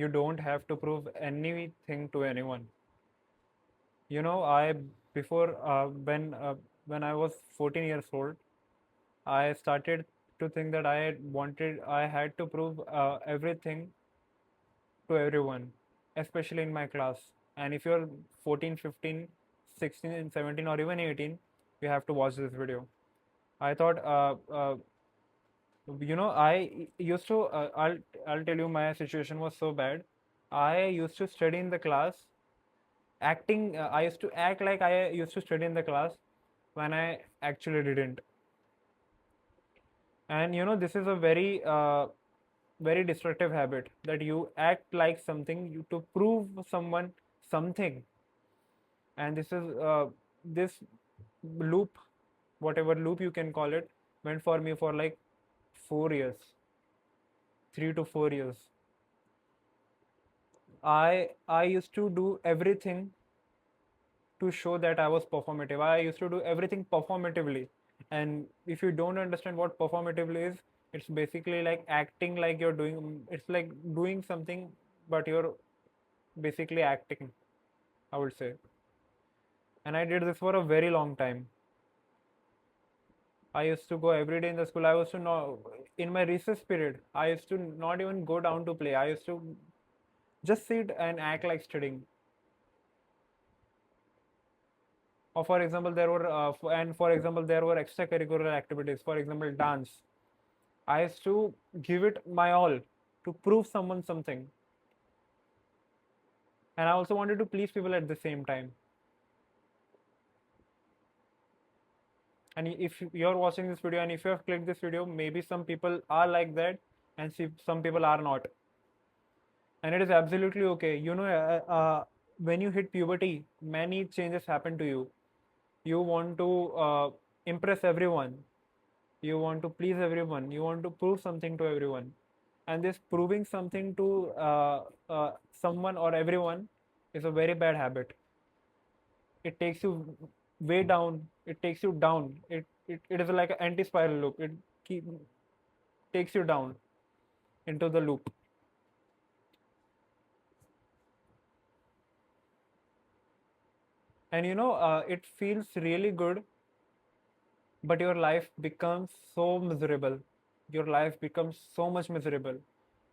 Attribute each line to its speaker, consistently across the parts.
Speaker 1: You don't have to prove anything to anyone. I before when I was 14 years old, I started to think that I had to prove everything to everyone, especially in my class. And if you're 14, 15, 16, and 17, or even 18, you have to watch this video. I thought, I used to. I'll tell you, my situation was so bad. I used to study in the class, acting. I used to act like I used to study in the class when I actually didn't. And this is a very destructive habit, that you act like something to prove someone something. And this loop, whatever loop you can call it, went for me for like 4 years, 3 to 4 years. I used to do everything to show that I was performative. I used to do everything performatively. And if you don't understand what performatively is, it's basically like acting like you're doing, it's like doing something, but you're basically acting, I would say. And I did this for a very long time. I used to go every day in the school. I used to know in my recess period, I used to not even go down to play. I used to just sit and act like studying. Or for example, there were extracurricular activities. For example, dance. I used to give it my all to prove someone something, and I also wanted to please people at the same time. And if you're watching this video and if you have clicked this video, maybe some people are like that, and some people are not, and it is absolutely okay. When you hit puberty, many changes happen to you. You want to impress everyone. You want to please everyone. You want to prove something to everyone. And this proving something to someone or everyone is a very bad habit. It takes you way down. It takes you down. It is like an anti-spiral loop. It keep takes you down into the loop. And it feels really good, but your life becomes so miserable. Your life becomes so much miserable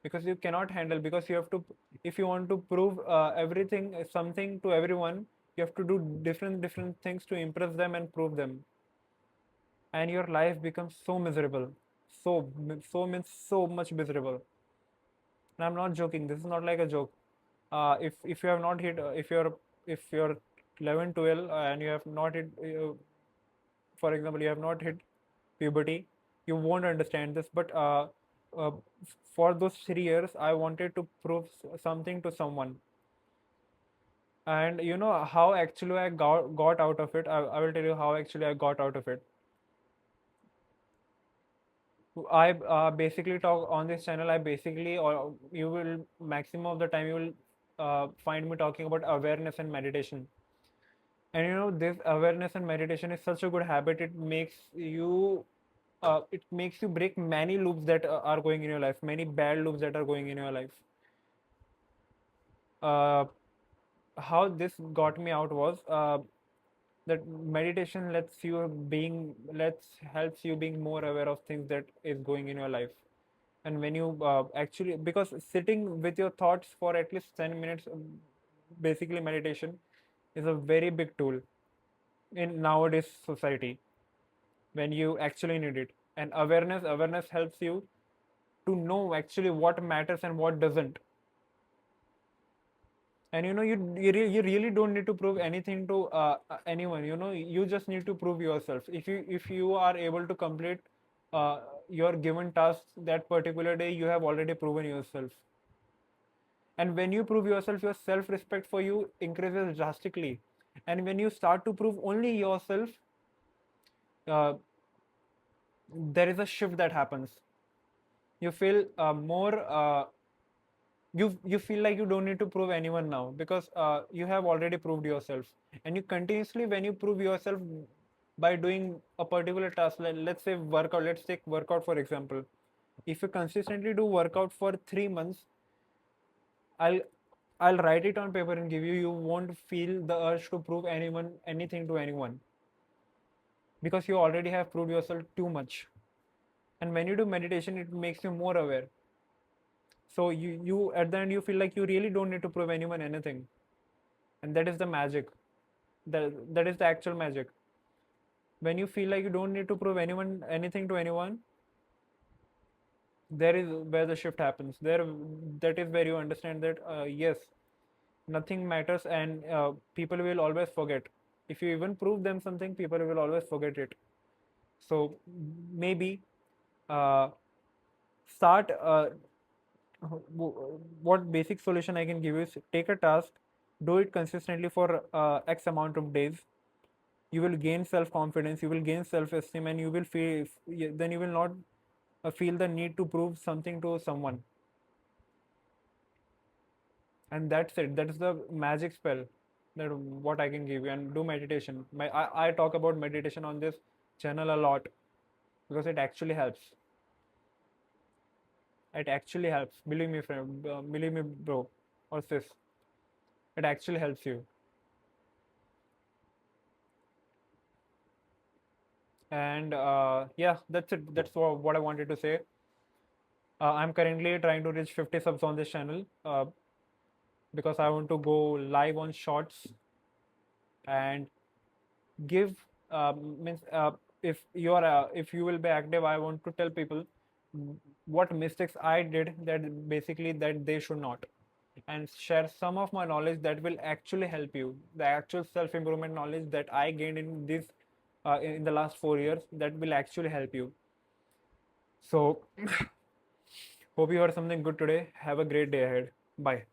Speaker 1: because you cannot handle, because you have to, if you want to prove everything something to everyone, you have to do different things to impress them and prove them. And your life becomes so miserable. So means so much miserable. And I'm not joking, this is not like a joke. If you have not hit if you're 11, 12, and you have not hit for example, you have not hit puberty, you won't understand this. But uh, for those 3 years, I wanted to prove something to someone. And how actually I got out of it. I will tell you how actually I got out of it. I basically talk on this channel. I basically, or you will, maximum of the time, you will find me talking about awareness and meditation. And this awareness and meditation is such a good habit. It makes you break many loops that are going in your life, many bad loops that are going in your life. uh, how this got me out was that meditation lets helps you being more aware of things that is going in your life. And when you actually, because sitting with your thoughts for at least 10 minutes, basically meditation is a very big tool in nowadays society, when you actually need it. And awareness helps you to know actually what matters and what doesn't. And you really don't need to prove anything to anyone. You just need to prove yourself. If you are able to complete your given task that particular day, you have already proven yourself. And when you prove yourself, your self respect for you increases drastically. And when you start to prove only yourself, uh, there is a shift that happens. You feel more you feel like you don't need to prove anyone now, because you have already proved yourself. And you continuously, when you prove yourself by doing a particular task, let's say workout, let's take workout for example. If you consistently do workout for 3 months, I'll I'll write it on paper and give you. You won't feel the urge to prove anyone anything to anyone because you already have proved yourself too much. And when you do meditation, it makes you more aware. So you at the end you feel like you really don't need to prove anyone anything, and that is the magic. That is the actual magic. When you feel like you don't need to prove anyone anything to anyone, there is where the shift happens. There, that is where you understand that yes, nothing matters, and people will always forget. If you even prove them something, people will always forget it. So maybe uh, start. What basic solution I can give you is take a task, do it consistently for X amount of days. You will gain self confidence, you will gain self esteem, and you will feel then you will not feel the need to prove something to someone. And that's it. That is the magic spell that what I can give you. And do meditation. I talk about meditation on this channel a lot because it actually helps. It actually helps. Believe me, friend. Believe me, bro or sis. It actually helps you. And yeah, that's it. That's what I wanted to say. I'm currently trying to reach 50 subs on this channel because I want to go live on shorts and give means if you will be active, I want to tell people what mistakes I did that basically that they should not, and share some of my knowledge that will actually help you, the actual self improvement knowledge that I gained in this in the last 4 years that will actually help you. So hope you heard something good today. Have a great day ahead. Bye.